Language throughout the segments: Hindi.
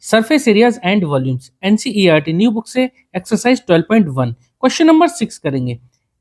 Surface areas and volumes, NCERT new book से एक्सरसाइज 12.1 क्वेश्चन नंबर 6 करेंगे।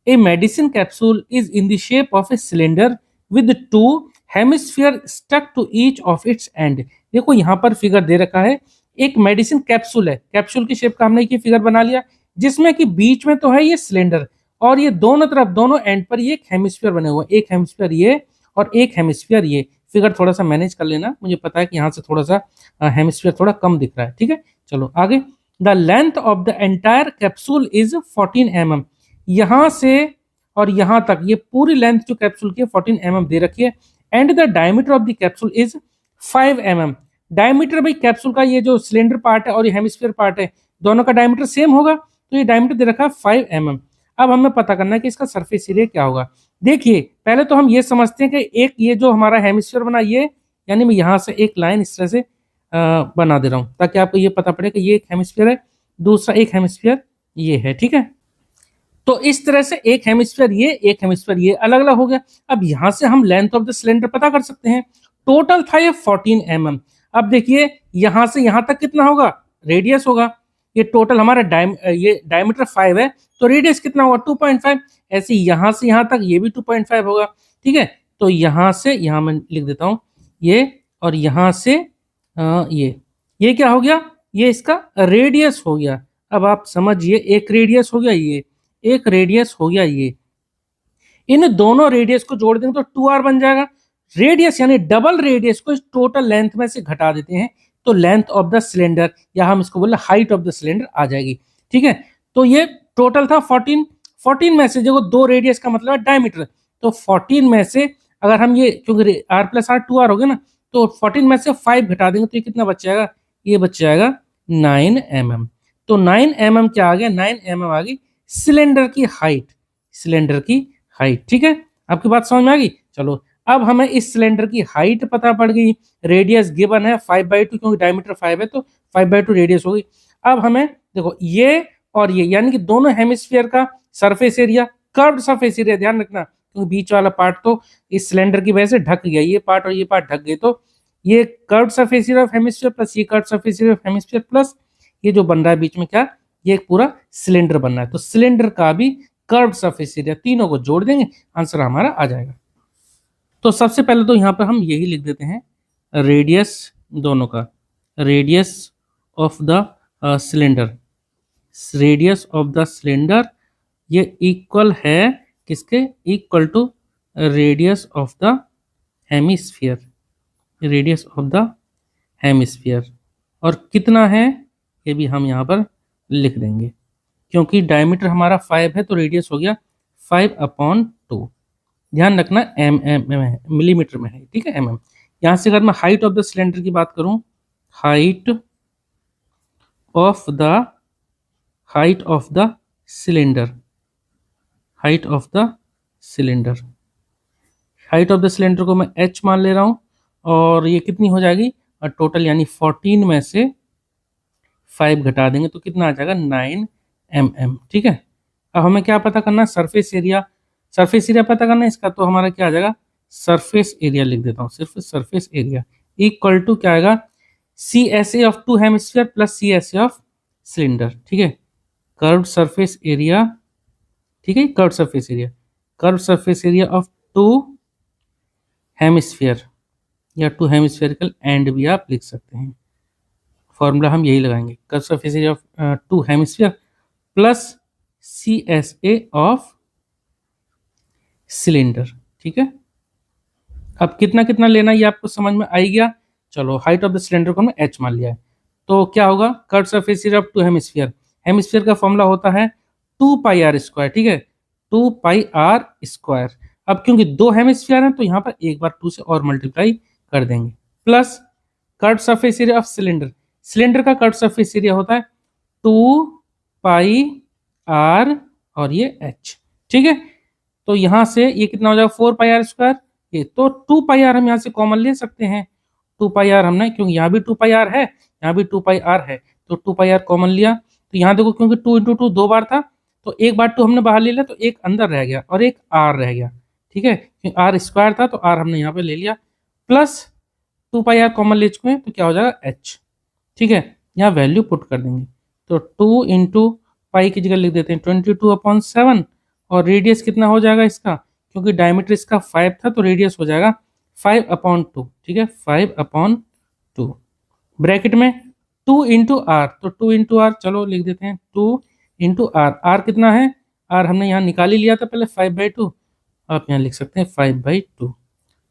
A medicine capsule is in the shape of a cylinder with two hemisphere stuck to each of its end. देखो यहाँ पर फिगर दे रखा है, एक मेडिसिन कैप्सूल है, कैप्सूल की शेप का हमने ये फिगर बना लिया, जिसमें कि बीच में तो है ये सिलेंडर और ये दोनों तरफ दोनों एंड पर ये एक हेमिस्फीयर बने हुए, एक हेमिस्फीयर ये और एक हेमिस्फीयर ये। फिगर थोड़ा सा मैनेज कर लेना, मुझे पता है कि यहाँ से थोड़ा सा हेमिस्फीयर थोड़ा कम दिख रहा है, ठीक है। चलो आगे, the length of the entire capsule is 14 mm। यहाँ से और यहाँ तक ये पूरी लेंथ जो कैप्सूल की 14 mm दे रखी है। And the diameter of the capsule is 5 mm। Diameter भाई कैप्सूल का ये जो सिलेंडर पार्ट है और ये हेमिस्फीयर पार्ट है, दोनों का डायमीटर सेम होगा, तो ये डायमीटर दे रखा है 5 mm। अब हमें पता करना है कि इसका सरफेस एरिया क्या होगा। देखिए पहले तो हम ये समझते हैं कि एक ये जो हमारा हेमिस्फीयर बना ये, यानी मैं यहाँ से एक लाइन इस तरह से बना दे रहा हूँ ताकि आपको ये पता पड़े कि ये एक हेमिस्फीयर है, दूसरा एक हेमिस्फीयर ये है, ठीक है। तो इस तरह से एक हेमिस्फीयर ये, एक हेमिस्फीयर ये अलग अलग हो गया। अब यहाँ से हम लेंथ ऑफ द सिलेंडर पता कर सकते हैं। टोटल था ये 14 mm। अब देखिए यहाँ से यहाँ तक कितना होगा, रेडियस होगा। ये टोटल हमारा ये डायमीटर 5 है, तो रेडियस कितना होगा 2.5। ऐसे यहाँ से यहाँ तक ये भी 2.5 होगा, ठीक है। तो यहाँ से यहाँ मैं लिख देता हूँ ये, और यहाँ से ये क्या हो गया, ये इसका रेडियस हो गया। अब आप समझिए, एक रेडियस हो गया ये, एक रेडियस हो गया ये, इन दोनों रेडियस को जोड़ देंगे तो 2r बन जाएगा। रेडियस यानी डबल रेडियस को इस टोटल लेंथ में से घटा देते हैं तो लेंथ ऑफ द सिलेंडर, या हम इसको बोले हाइट ऑफ द सिलेंडर आ जाएगी, ठीक है। तो ये टोटल था 14 में से देखो दो रेडियस का मतलब है डायमीटर, तो 14 में से अगर हम ये, क्योंकि r प्लस r 2r हो गया ना, तो 14 में से 5 घटा देंगे तो ये कितना बच जाएगा, ये बच जाएगा 9 mm। तो 9 mm क्या आ गया, 9 mm आ गई सिलेंडर की हाइट, सिलेंडर की हाइट, ठीक है। आपकी बात समझ में आ गई। चलो अब हमें इस सिलेंडर की हाइट पता पड़ गई, रेडियस गिवन है 5/2 क्योंकि डायमीटर 5 है तो 5/2 रेडियस हो गई। अब हमें देखो ये और ये, यानी कि दोनों हेमिस्फीयर का surface area, curved surface area, ध्यान रखना क्योंकि बीच वाला पार्ट तो इस सिलेंडर की वजह से ढक गया, ये पार्ट और ये पार्ट ढक गए, तो ये curved surface area of hemisphere plus ये curved surface area of hemisphere plus ये जो बन रहा है बीच में क्या, ये एक पूरा सिलेंडर बन रहा है, तो सिलेंडर का भी कर्व्ड सरफेस एरिया, तीनों को जोड़ देंगे आंसर हमारा आ जाएगा। तो सबसे पहले तो यहाँ पर हम यही लिख देते हैं, रेडियस दोनों का, radius of the cylinder, radius of the cylinder ये इक्वल है किसके, equal to radius of the hemisphere, radius of the hemisphere. और कितना है ये भी हम यहाँ पर लिख देंगे, क्योंकि डायमीटर हमारा 5 है तो रेडियस हो गया 5/2। ध्यान रखना मिलीमीटर में है, ठीक है, mm। यहाँ से अगर मैं हाइट ऑफ द सिलेंडर की बात करूं, height of the cylinder, height of the cylinder, height of the cylinder को मैं h मान ले रहा हूं, और ये कितनी हो जाएगी टोटल, यानी 14 में से 5 घटा देंगे तो कितना आ जाएगा 9 mm, ठीक है। अब हमें क्या पता करना है, सरफेस एरिया, सरफेस एरिया पता करना है इसका, तो हमारा क्या आ जाएगा, सरफेस एरिया लिख देता हूँ, सिर्फ सरफेस एरिया इक्वल टू क्या आएगा, CSA of 2 hemisphere plus CSA of cylinder, ठीक है। कर्व्ड सरफेस एरिया, ठीक है, curved surface area, curved surface area of 2 hemisphere या 2 हेमिस्फेरिकल एंड भी आप लिख सकते हैं, फॉर्मूला हम यही लगाएंगे, curved surface area of 2 hemisphere plus CSA of cylinder, ठीक है। अब कितना कितना लेना ये आपको समझ में आई गया। चलो हाइट ऑफ द सिलेंडर को हमने h मान लिया है, तो क्या होगा, curved surface area of 2 hemisphere, hemisphere का फॉर्मूला होता है 2πr², ठीक है, 2πr²। अब क्योंकि 2 हेमिस्फीयर हैं तो यहाँ पर एक बार 2 से और मल्टीप्लाई कर देंगे, plus curved surface area of cylinder, cylinder का कर्व्ड सरफेस एरिया होता है 2πr और ये h, ठीक है। तो यहाँ से ये कितना हो जाएगा 4πr², ये तो 2πr हम यहाँ से कॉमन ले सकते हैं, 2πr हमने, क्योंकि यहाँ भी 2πr है यहाँ भी 2πr है, तो 2πr कॉमन लिया, तो यहाँ देखो क्योंकि 2 × 2 2 बार था, तो एक बार 2 हमने बाहर ले लिया तो एक अंदर रह गया और एक r रह गया, ठीक है, क्योंकि r² था तो r हमने यहाँ पे ले लिया, प्लस 2πr कॉमन ले चुके हैं तो क्या हो जाएगा h, ठीक है, यहाँ वैल्यू पुट कर देंगे। तो 2 इंटू पाई की जगह लिख देते हैं 22/7, और रेडियस कितना हो जाएगा इसका, क्योंकि डायमीटर इसका 5 था तो रेडियस हो जाएगा 5/2। ठीक है, 5/2 ब्रैकेट में 2 इंटू आर, तो 2 इंटू आर चलो लिख देते हैं 2 इंटू आर। आर कितना है, आर हमने यहाँ निकाल ही लिया था पहले 5/2, आप यहाँ लिख सकते हैं 5/2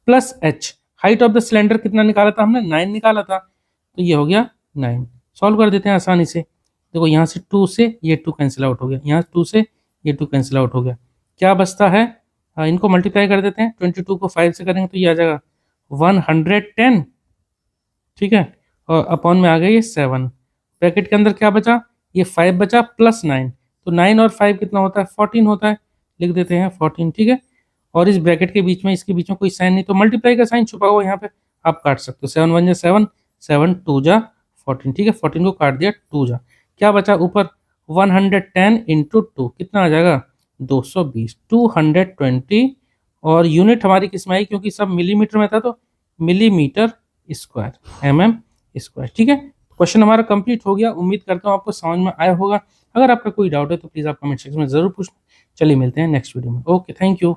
plus H. Height of the cylinder कितना निकाला था हमने, 9 निकाला था, तो ये हो गया 9। सॉल्व कर देते हैं आसानी से। देखो यहाँ से 2 से ये 2 कैंसिल आउट हो गया, यहाँ 2 से ये 2 कैंसिल आउट हो गया, क्या बचता है, इनको मल्टीप्लाई कर देते हैं। 22 को 5 से करेंगे तो ये आ जाएगा 110। ठीक है, और अपॉन में आ गया ये 7। ब्रैकेट के अंदर क्या बचा, ये 5 बचा प्लस 9, तो 9 और 5 कितना होता है, 14 होता है, लिख देते हैं 14। ठीक है, और इस ब्रैकेट के बीच में, इसके बीच में कोई साइन नहीं, तो मल्टीप्लाई का साइन छुपा हुआ यहाँ पे, आप काट सकते हो। 7 1 जा 7, 7 2 जा 14। ठीक है, 14 को काट दिया 2 जा, क्या बचा ऊपर 110 इंटू 2 कितना आ जाएगा 220, 220। और यूनिट हमारी किस में आई, क्योंकि सब मिलीमीटर में था तो मिलीमीटर स्क्वायर, स्क्वायर। ठीक है, क्वेश्चन हमारा कंप्लीट हो गया। उम्मीद करता हूँ आपको समझ में आया होगा। अगर आपका कोई डाउट है तो प्लीज़ आप कमेंट सेक्शन में ज़रूर पूछना। चलिए मिलते हैं नेक्स्ट वीडियो में। Okay, thank you.